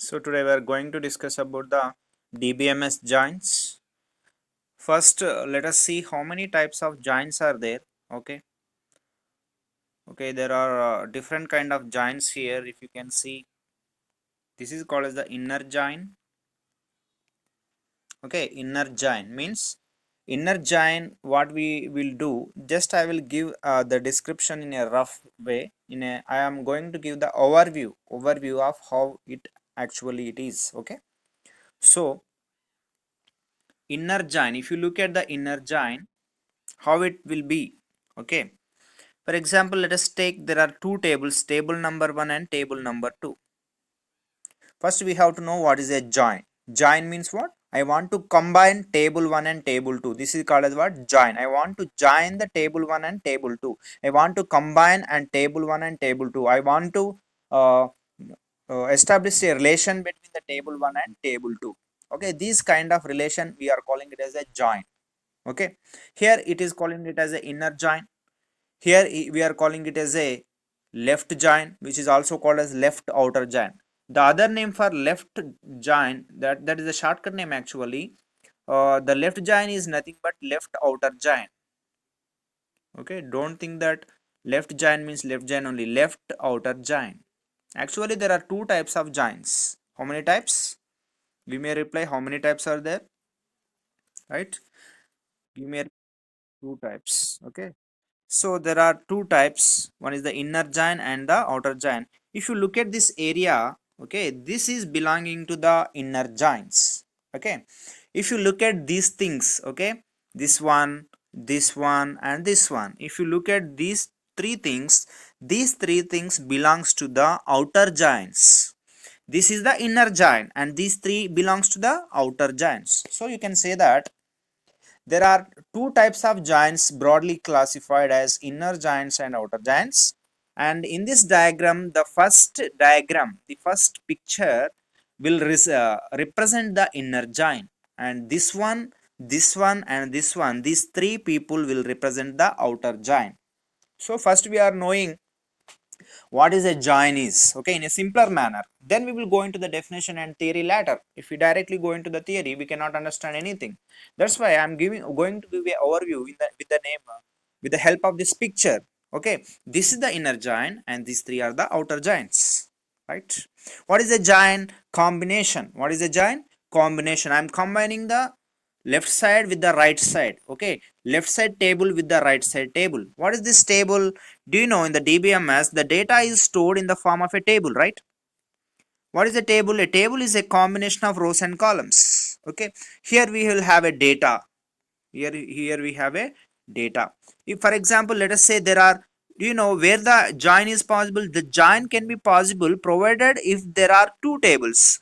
So today we are going to discuss about the DBMS joints. First, let us see how many types of joints are there. Okay, okay, there are different kind of joints here. If you can see, this is called as the inner joint. Okay, inner joint means inner joint. What we will do? Just I will give the description in a rough way. I am going to give the overview of how it actually it is. Okay, so inner joint, if you look at the inner joint, how it will be. Okay, for example, let us take, there are two tables, table number 1 and table number 2. First we have to know what is a join. Join means what? I want to combine table 1 and table 2. This is called as what? Join. I want to join the table 1 and table 2. I want to combine and table 1 and table 2. I want to uh, establish a relation between the table 1 and table 2. Okay, this kind of relation we are calling it as a join. Okay, here it is calling it as a inner join. Here we are calling it as a left join, which is also called as left outer join. The other name for left join, that is a shortcut name actually. The left join is nothing but left outer join. Okay, don't think that left join means left join only. Left outer join. Actually there are two types of joins. How many types? We may reply, how many types are there, right? You may two types. Okay, so there are two types. One is the inner join and the outer join. If you look at this area, okay, this is belonging to the inner joints. Okay, if you look at these things, okay, this one, this one, and this one. If you look at these three things belongs to the outer joints. This is the inner joint, and these three belongs to the outer joints. So you can say that there are two types of giants broadly classified as inner giants and outer giants. And in this diagram, the first picture will represent the inner giant. And this one, and this one, these three people will represent the outer giant. So first we are knowing what is a join is, okay, in a simpler manner. Then we will go into the definition and theory later. If we directly go into the theory, we cannot understand anything. That's why I'm going to give an overview with the name, with the help of this picture. Okay, this is the inner join and these three are the outer joints, right? What is a join? Combination. What is a join? Combination. I'm combining the left side with the right side. Okay, left side table with the right side table. What is this table? Do you know, in the DBMS, the data is stored in the form of a table, right? What is a table? A table is a combination of rows and columns. Okay, here we will have a data. Here we have a data. If, for example, let us say there are, do you know where the join is possible? The join can be possible provided if there are two tables.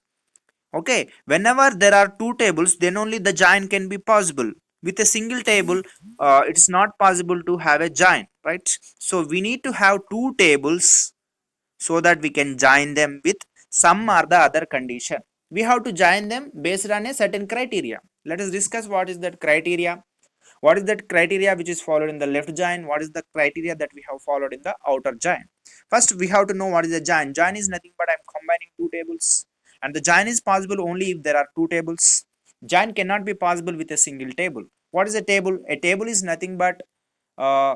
Okay, whenever there are two tables, then only the join can be possible. With a single table, it's not possible to have a join, right? So we need to have two tables so that we can join them with some or the other condition. We have to join them based on a certain criteria. Let us discuss what is that criteria. What is that criteria which is followed in the left join? What is the criteria that we have followed in the outer join? First, we have to know what is a join. Join is nothing but I'm combining two tables, and the join is possible only if there are two tables. Join cannot be possible with a single table. What is a table? A table is nothing but uh,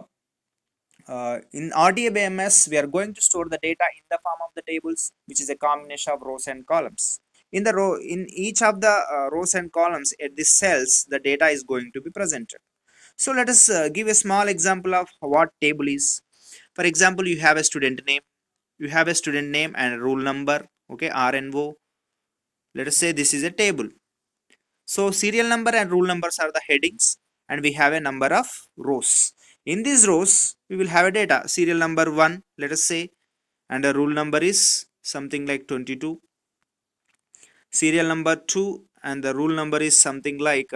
in RDBMS, we are going to store the data in the form of the tables, which is a combination of rows and columns. In each of the rows and columns at the cells, the data is going to be presented. So let us give a small example of what table is. For example, you have a student name. You have a student name and a roll number. Okay, RNO. Let us say this is a table. So serial number and rule numbers are the headings, and we have a number of rows. In these rows, we will have a data. Serial number 1, let us say, and the rule number is something like 22. Serial number 2 and the rule number is something like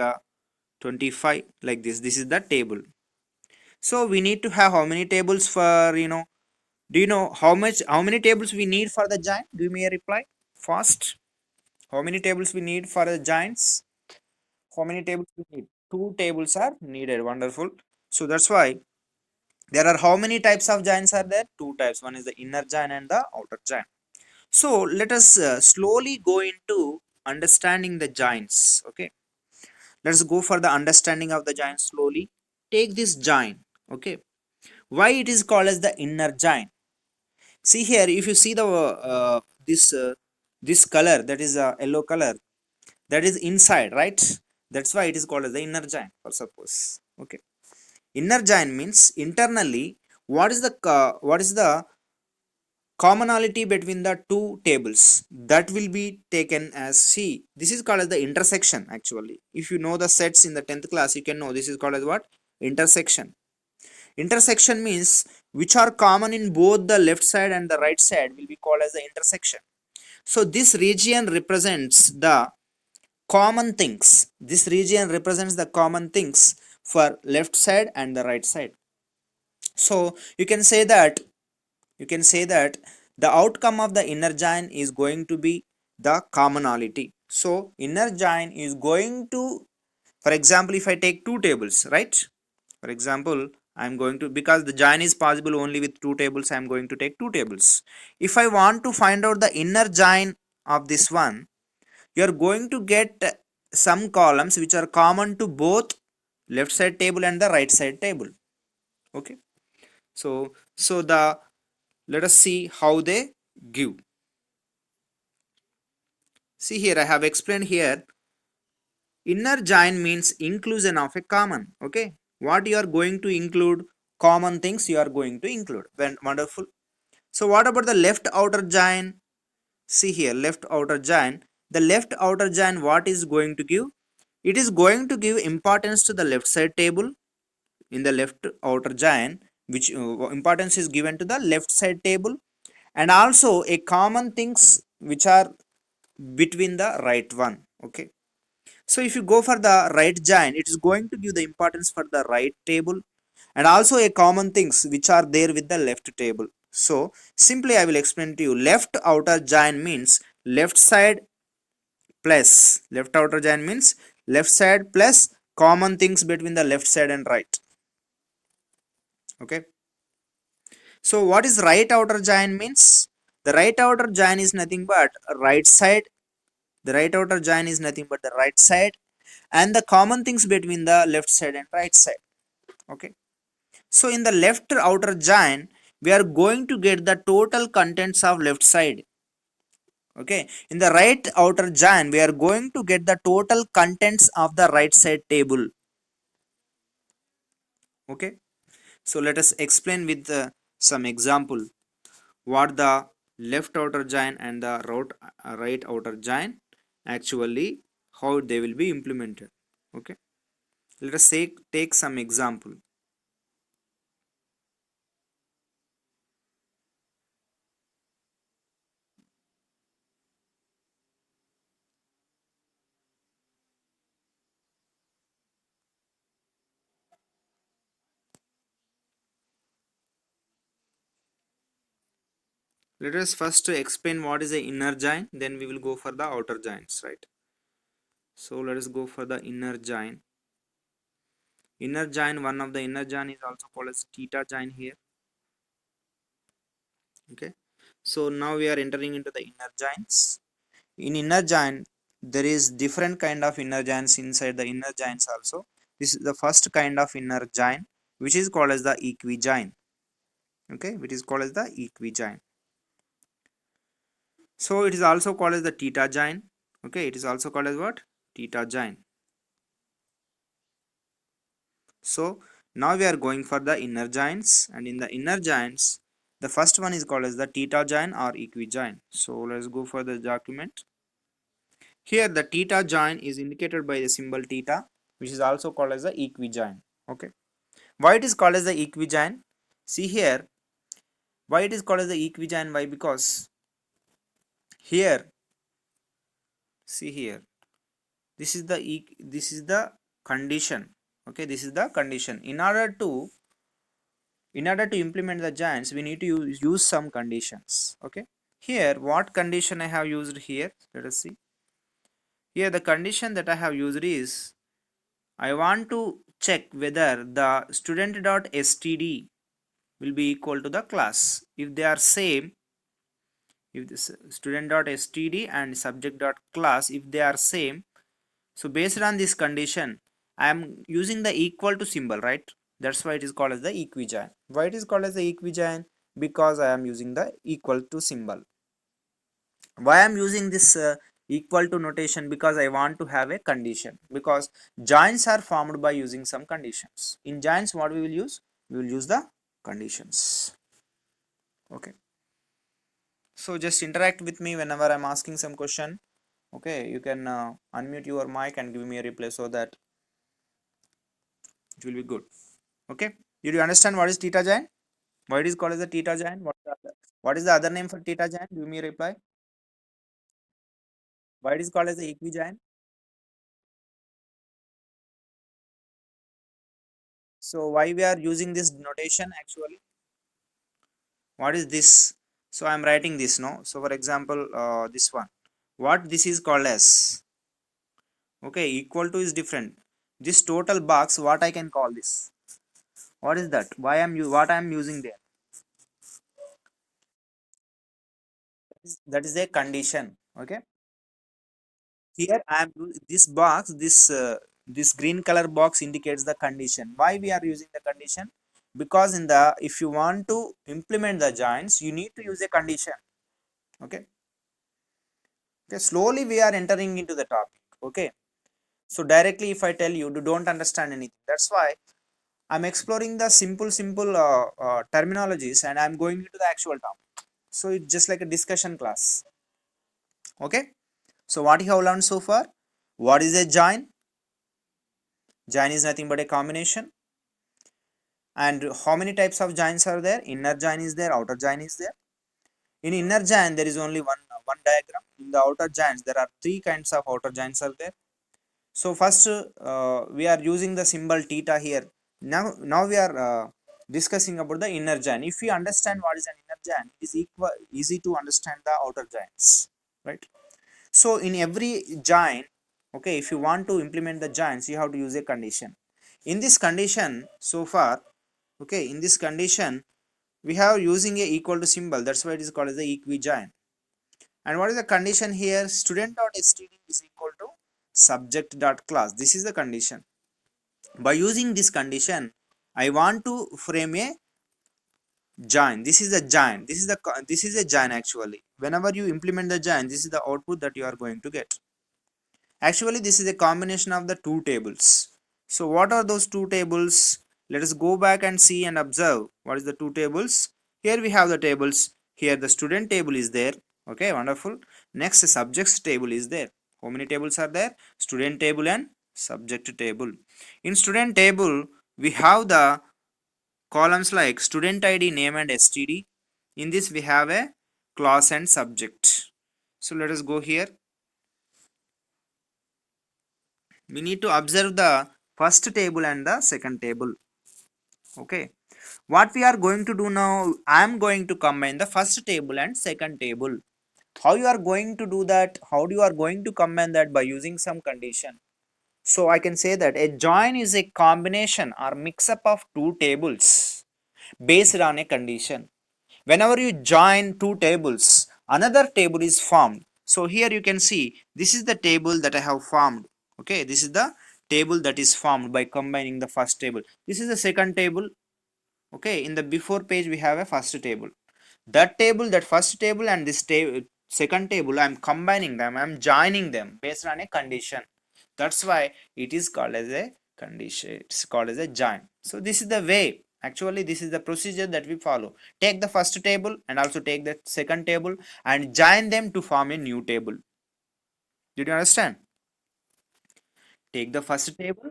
25, like this. This is the table. So we need to have how many tables for, do you know how many tables we need for the giant? Give me a reply fast. How many tables we need for the giants? How many tables we need? Two tables are needed. Wonderful. So that's why there are how many types of giants are there? Two types. One is the inner giant and the outer giant. So let us slowly go into understanding the joints. Okay, let's go for the understanding of the joint slowly. Take this joint. Okay, why it is called as the inner joint? See here, if you see the this color, that is a yellow color, that is inside, right? That's why it is called as the inner joint, for suppose. Okay, inner joint means internally, what is the commonality between the two tables, that will be taken as C. This is called as the intersection. Actually, if you know the sets in the 10th class, you can know this is called as what? Intersection. Intersection means which are common in both the left side and the right side will be called as the intersection. So this region represents the common things. This region represents the common things for left side and the right side. So you can say that the outcome of the inner join is going to be the commonality. So inner join is going to, for example, if I take two tables, right? For example, I'm going to, because the join is possible only with two tables, I'm going to take two tables. If I want to find out the inner join of this one, you're going to get some columns which are common to both left side table and the right side table. Okay, so the let us see how they give. See here, I have explained here, inner join means inclusion of a common. Okay, what you are going to include, common things you are going to include. When wonderful. So what about the left outer join? See here, left outer join. The left outer join, what is going to give? It is going to give importance to the left side table in the left outer join, which importance is given to the left side table, and also a common things which are between the right one. Okay, so if you go for the right join, it is going to give the importance for the right table and also a common things which are there with the left table. So simply I will explain to you, left outer join means left side plus, left outer join means left side plus common things between the left side and right. Okay, so what is right outer join means? The right outer join is nothing but right side. The right outer join is nothing but the right side and the common things between the left side and right side. Okay, so in the left outer join, we are going to get the total contents of left side. Okay, in the right outer join, we are going to get the total contents of the right side table. Okay, so let us explain with some example what the left outer join and the right outer join actually, how they will be implemented. Okay, let us take some example. Let us first explain what is the inner join, then we will go for the outer joints, right? So let us go for the inner join. Inner join, one of the inner join is also called as theta join here. Okay, so now we are entering into the inner joins. In inner join, there is different kind of inner joins inside the inner joins also. This is the first kind of inner join, which is called as the equijoin. Okay, which is called as the equijoin. So it is also called as the theta join. Okay, it is also called as what? Theta join. So now we are going for the inner joins, and in the inner joins, the first one is called as the theta join or equijoin. So let's go for the document. Here the theta join is indicated by the symbol theta, which is also called as the equijoin. Okay, why it is called as the equijoin? See here, why it is called as the equijoin? Why? Because here, see here, this is the condition. Okay, this is the condition. In order to implement the joins, we need to use some conditions. Okay, here what condition I have used here? Let us see. Here the condition that I have used is, I want to check whether the student.std will be equal to the class. If they are same, if this student dot std and subject dot class, if they are same, so based on this condition, I am using the equal to symbol, right? That's why it is called as the equijoin. Why it is called as the equijoin? Because I am using the equal to symbol. Why I'm using this equal to notation? Because I want to have a condition, because joins are formed by using some conditions. In joins, what we will use? We will use the conditions. Okay, so just interact with me whenever I'm asking some question. Okay, you can unmute your mic and give me a reply so that it will be good. Okay, did you understand what is theta giant? Why it is called as the theta giant? What is the other name for theta giant? Give me a reply. Why it is called as the equigiant? So why we are using this notation actually? What is this? So I'm writing this, no? So for example, this one, what this is called as? Okay, equal to is different. This total box, what I can call this? What is that? Why am you? What I am using there? That is a condition. Okay. Here I am this box. This green color box indicates the condition. Why we are using the condition? Because in the if you want to implement the joints, you need to use a condition. Okay. Okay. Slowly we are entering into the topic. Okay. So directly, if I tell you, you don't understand anything. That's why I'm exploring the simple terminologies, and I'm going into the actual topic. So it's just like a discussion class. Okay. So what you have learned so far? What is a join? Join is nothing but a combination. And how many types of joins are there? Inner join is there, outer join is there. In inner join, there is only one diagram. In the outer joins, there are three kinds of outer joins are there. So first, we are using the symbol theta here. Now we are discussing about the inner join. If we understand what is an inner join, it is easy to understand the outer joins, right? So in every join, okay, if you want to implement the joins, you have to use a condition. In this condition, so far, okay, in this condition, we have using a equal to symbol. That's why it is called as the equijoin. And what is the condition here? Student dot std is equal to subject dot class. This is the condition. By using this condition, I want to frame a join. This is a join. This is a join actually. Whenever you implement the join, this is the output that you are going to get. Actually, this is a combination of the two tables. So what are those two tables? Let us go back and see and observe what is the two tables. Here we have the tables. Here the student table is there. Okay, wonderful. Next, the subjects table is there. How many tables are there? Student table and subject table. In student table, we have the columns like student ID, name and STD. In this, we have a class and subject. So let us go here. We need to observe the first table and the second table. Okay, what we are going to do now, I am going to combine the first table and second table. How you are going to do that? How do you are going to combine that? By using some condition. So I can say that a join is a combination or mix up of two tables based on a condition. Whenever you join two tables, another table is formed. So here you can see this is the table that I have formed. Okay, this is the table that is formed by combining the first table. This is the second table. Okay, in the before page we have a first table. That table, that first table and this table, second table, I'm combining them, I'm joining them based on a condition. That's why it is called as a condition. It's called as a join. So this is the way. Actually, this is the procedure that we follow. Take the first table and also take the second table and join them to form a new table. Did you understand? Take the first table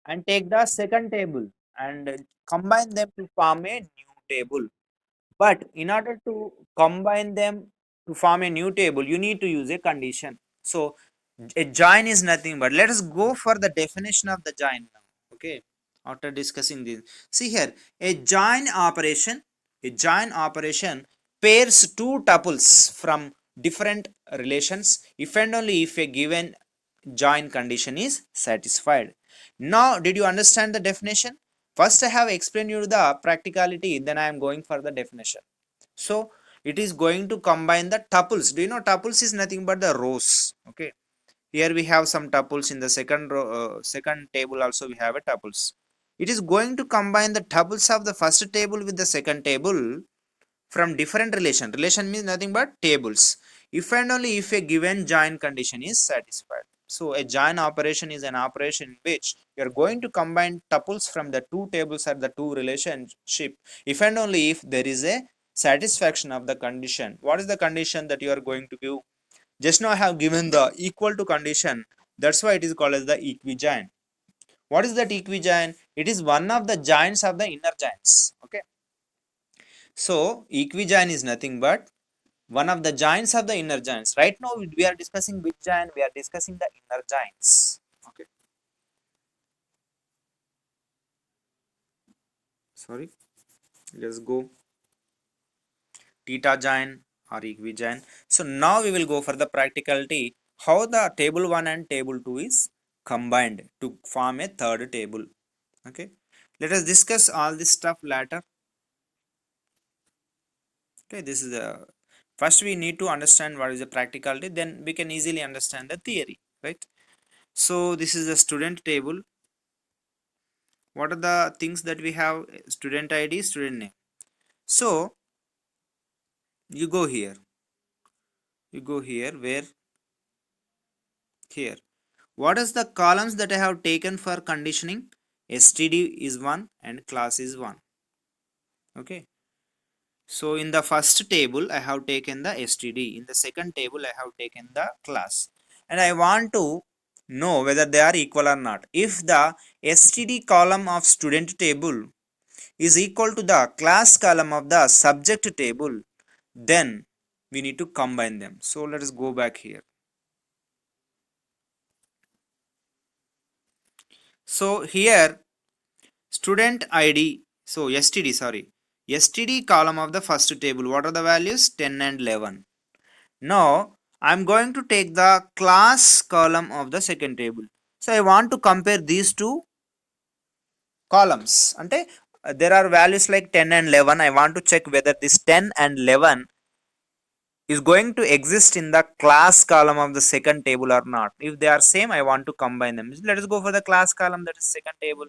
and take the second table and combine them to form a new table. But in order to combine them to form a new table, you need to use a condition. So a join is nothing but, let us go for the definition of the join now. Okay, after discussing this, see here, a join operation pairs two tuples from different relations if and only if a given join condition is satisfied. Now, did you understand the definition? First, I have explained you the practicality, then I am going for the definition. So, It is going to combine the tuples. Do you know tuples is nothing but the rows? Okay. Here we have some tuples in the second row, second table also we have a tuples. It is going to combine the tuples of the first table with the second table from different relation. Relation means nothing but tables. If and only if a given join condition is satisfied. So a join operation is an operation in which you are going to combine tuples from the two tables at the two relationship if and only if there is a satisfaction of the condition. What is the condition that you are going to give? Just now I have given the equal to condition. That's why it is called as the equijoin. What is that equijoin? It is one of the joins of the inner joins. Okay. So equijoin is nothing but one of the joints of the inner joints. Right now we are discussing which joint? We are discussing the inner joints. Okay. Sorry. Let's go. Theta joint or equijoin. So now we will go for the practicality how the table 1 and table 2 is combined to form a third table. Okay. Let us discuss all this stuff later. Okay. This is the first we need to understand what is the practicality, then we can easily understand the theory, right? So this is the student table. What are the things that we have? Student ID, student name. So you go here, where here, what is the columns that I have taken for conditioning? Std is 1 and class is 1. Okay. So in the first table I have taken the std, in the second table I have taken the class, and I want to know whether they are equal or not. If the std column of student table is equal to the class column of the subject table, then we need to combine them. So let us go back here. So here student id, so std, sorry, std column of the first table, what are the values? 10 and 11. Now I'm going to take the class column of the second table. So I want to compare these two columns. Ante there are values like 10 and 11. I want to check whether this 10 and 11 is going to exist in the class column of the second table or not. If they are same, I want to combine them. Let us go for the class column, that is second table.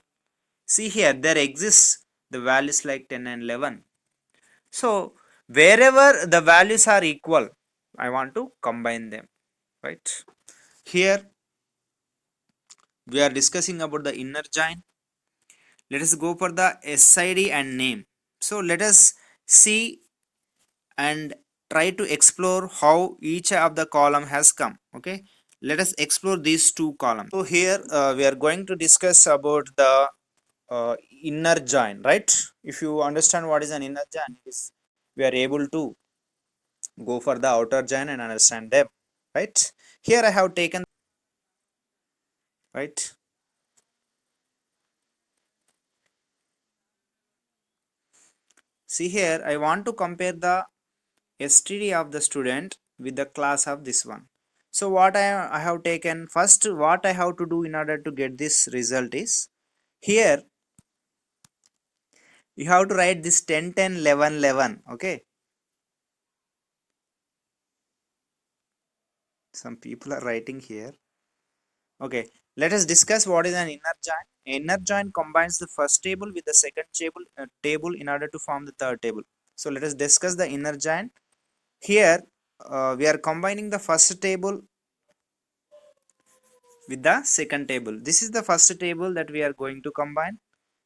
See here, there exists the values like 10 and 11. So wherever the values are equal, I want to combine them, right? Here we are discussing about the inner join. Let us go for the SID and name. So let us see and try to explore how each of the column has come. Okay, let us explore these two columns. So here we are going to discuss about the inner join, right? If you understand what is an inner join, is we are able to go for the outer join and understand them, right? Here I have taken, right? See here, I want to compare the std of the student with the class of this one. So what I have taken first, what I have to do in order to get this result is, here you have to write this 10 10 11 11. Okay, some people are writing here. Okay, let us discuss what is an inner join. Inner join combines the first table with the second table in order to form the third table. So let us discuss the inner join. Here we are combining the first table with the second table. This is the first table that we are going to combine.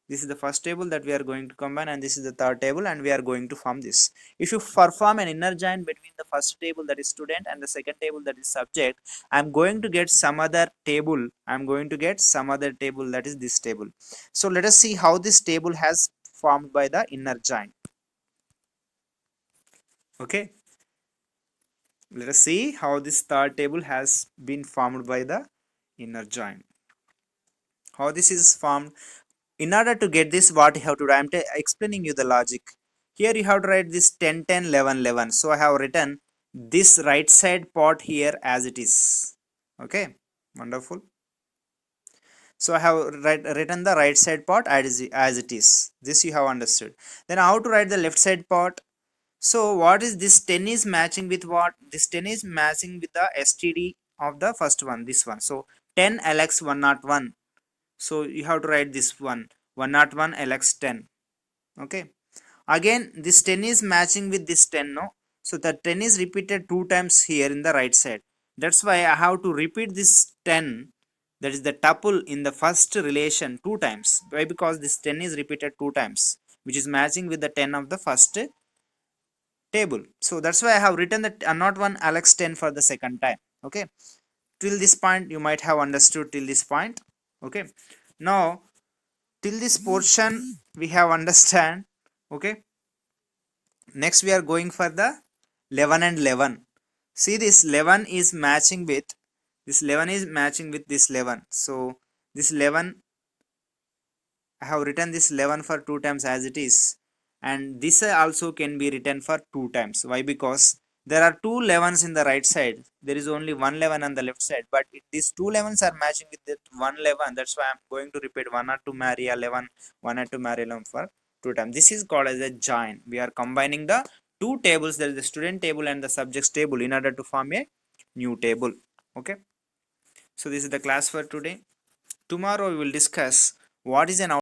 This is the first table that we are going to combine, and this is the third table, and we are going to form this. If you perform an inner join between the first table, that is student, and the second table, that is subject, I'm going to get some other table. I'm going to get some other table, that is this table. So let us see how this table has formed by the inner join. Okay, let us see how this third table has been formed by the inner join. How this is formed? In order to get this, what you have to do, I'm explaining you the logic. Here you have to write this 10 10 11 11. So I have written this right side part here as it is. Okay, wonderful. So I have written the right side part as it is. This you have understood. Then how to write the left side part? So what is this 10 is matching with what? This 10 is matching with the STD of the first one, this one. So 10 LX 101. So you have to write this one 101 LX 10. Okay. Again, this 10 is matching with this 10, no? So the 10 is repeated two times here in the right side. That's why I have to repeat this 10, that is the tuple in the first relation two times. Why? Because this 10 is repeated two times, which is matching with the 10 of the first table. So that's why I have written the not one Alex 10 for the second time. Okay. Till this point, you might have understood till this point. Okay. Now, till this portion, we have understand. Okay. Next, we are going for the 11 and 11. See, this 11 is matching with this 11 is matching with this 11. So this 11, I have written this 11 for two times as it is, and this also can be written for two times. Why? Because there are two 11s in the right side. There is only one 11 on the left side, but these two 11s are matching with that one 11. That's why I'm going to repeat 1 or 2 marry 11, 1 or 2 marry 11 for two times. This is called as a join. We are combining the two tables. There is the student table and the subjects table in order to form a new table. Okay. So this is the class for today. Tomorrow we will discuss what is an